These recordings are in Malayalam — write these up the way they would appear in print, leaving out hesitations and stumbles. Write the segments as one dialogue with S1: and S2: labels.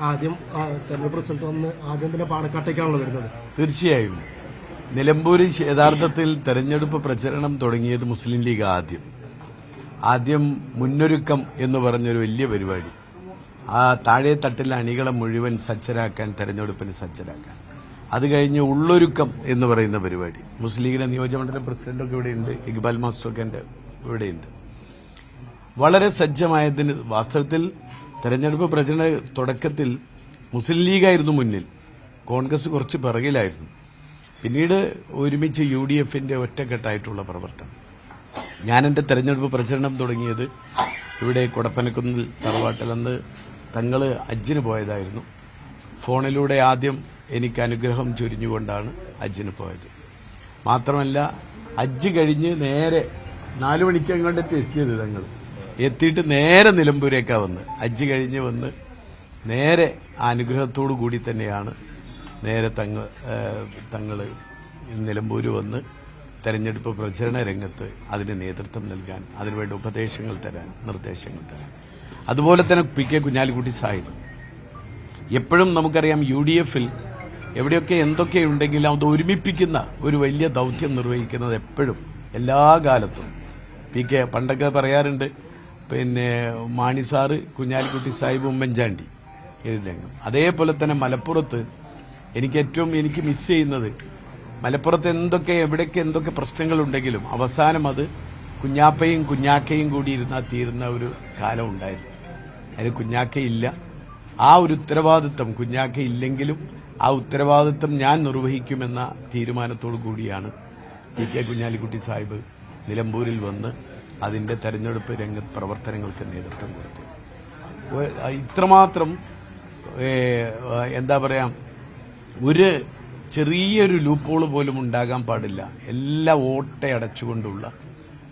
S1: ആദ്യം തെരഞ്ഞെടുപ്പ് റിസൾട്ട് വന്ന് ആദ്യം തന്നെ പാണക്കാട്ടേക്കാണല്ലോ വരുന്നത്.
S2: തീർച്ചയായും നിലമ്പൂരിൽ യഥാർത്ഥത്തിൽ തെരഞ്ഞെടുപ്പ് പ്രചരണം തുടങ്ങിയത് മുസ്ലിം ലീഗ് ആദ്യം മുന്നൊരുക്കം എന്ന് പറഞ്ഞൊരു വലിയ പരിപാടി, ആ താഴെ തട്ടിലെ അണികളെ മുഴുവൻ സജ്ജരാക്കാൻ, തെരഞ്ഞെടുപ്പിന് സജ്ജരാക്കാൻ. അത് കഴിഞ്ഞ് ഉള്ളൊരുക്കം എന്ന് പറയുന്ന പരിപാടി. മുസ്ലിം ലീഗിന്റെ നിയോജകമണ്ഡലം പ്രസിഡന്റൊക്കെ ഇവിടെയുണ്ട്, ഇക്ബാൽ മാസ്റ്ററൊക്കെ ഇവിടെയുണ്ട്. വളരെ സജ്ജമായതിന് വാസ്തവത്തിൽ തെരഞ്ഞെടുപ്പ് പ്രചരണ തുടക്കത്തിൽ മുസ്ലിം ലീഗായിരുന്നു മുന്നിൽ, കോൺഗ്രസ് കുറച്ച് പിറകിലായിരുന്നു. പിന്നീട് ഒരുമിച്ച് UDFന്റെ ഒറ്റക്കെട്ടായിട്ടുള്ള പ്രവർത്തനം. ഞാൻ എന്റെ തെരഞ്ഞെടുപ്പ് പ്രചരണം തുടങ്ങിയത് ഇവിടെ കൊടപ്പനക്കുന്നിൽ തറവാട്ടിൽ. അന്ന് തങ്ങള് ഹജ്ജിന് പോയതായിരുന്നു. ഫോണിലൂടെ ആദ്യം എനിക്ക് അനുഗ്രഹം ചൊരിഞ്ഞുകൊണ്ടാണ് ഹജ്ജിന് പോയത്. മാത്രമല്ല ഹജ്ജ് കഴിഞ്ഞ് നേരെ 4 മണിക്ക് അങ്ങോട്ട് എത്തിയത്. തങ്ങൾ എത്തിയിട്ട് നേരെ നിലമ്പൂരേക്കാണ് വന്ന്, ഹജ്ജ് കഴിഞ്ഞ് വന്ന് നേരെ ആ അനുഗ്രഹത്തോടു കൂടി തന്നെയാണ് നേരെ തങ്ങൾ നിലമ്പൂര് വന്ന് തെരഞ്ഞെടുപ്പ് പ്രചരണ രംഗത്ത് അതിന് നേതൃത്വം നൽകാൻ, അതിനുവേണ്ട ഉപദേശങ്ങൾ തരാൻ, നിർദ്ദേശങ്ങൾ തരാൻ. അതുപോലെ തന്നെ PK കുഞ്ഞാലിക്കുട്ടി സാഹിബ്. എപ്പോഴും നമുക്കറിയാം UDFൽ എവിടെയൊക്കെ എന്തൊക്കെയുണ്ടെങ്കിലും അത് ഒരുമിപ്പിക്കുന്ന ഒരു വലിയ ദൗത്യം നിർവഹിക്കുന്നത് എപ്പോഴും എല്ലാ കാലത്തും PK പണ്ടൊക്കെ പറയാറുണ്ട്, പിന്നെ മാണി സാറ്, കുഞ്ഞാലിക്കുട്ടി സാഹിബ്, ഉമ്മൻചാണ്ടി രംഗം. അതേപോലെ തന്നെ മലപ്പുറത്ത് എനിക്ക് മിസ് ചെയ്യുന്നത്, മലപ്പുറത്ത് എവിടെയൊക്കെ എന്തൊക്കെ പ്രശ്നങ്ങളുണ്ടെങ്കിലും അവസാനം അത് കുഞ്ഞാപ്പയും കുഞ്ഞാക്കയും കൂടി ഇരുന്നാൽ തീരുന്ന ഒരു കാലം ഉണ്ടായിരുന്നു. അതിന് കുഞ്ഞാക്കയില്ല. ആ ഒരു ഉത്തരവാദിത്വം കുഞ്ഞാക്കയില്ലെങ്കിലും ആ ഉത്തരവാദിത്വം ഞാൻ നിർവഹിക്കുമെന്ന തീരുമാനത്തോടു കൂടിയാണ് PK കുഞ്ഞാലിക്കുട്ടി സാഹിബ് നിലമ്പൂരിൽ വന്ന് അതിന്റെ തെരഞ്ഞെടുപ്പ് രംഗത്ത് പ്രവർത്തനങ്ങൾക്ക് നേതൃത്വം കൊടുത്തത്. ഇത്രമാത്രം എന്താ പറയാ, ഒരു ചെറിയൊരു ലൂപ്പോള് പോലും ഉണ്ടാകാൻ പാടില്ല. എല്ലാ ഓട്ടയടച്ചുകൊണ്ടുള്ള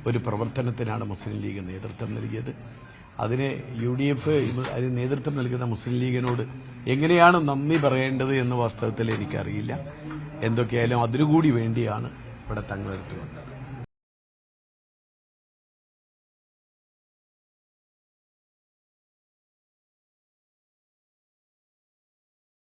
S2: ഒരു പ്രവർത്തനത്തിനാണ് മുസ്ലിം ലീഗ് നേതൃത്വം നൽകിയത്. അതിന് UDF അതിന് നേതൃത്വം നൽകുന്ന മുസ്ലിം ലീഗിനോട് എങ്ങനെയാണ് നന്ദി പറയേണ്ടത് എന്ന് വാസ്തവത്തിൽ എനിക്കറിയില്ല. എന്തൊക്കെയായാലും അതിനുകൂടി വേണ്ടിയാണ് ഇവിടെ തങ്ങളെടുത്തുകൊണ്ട്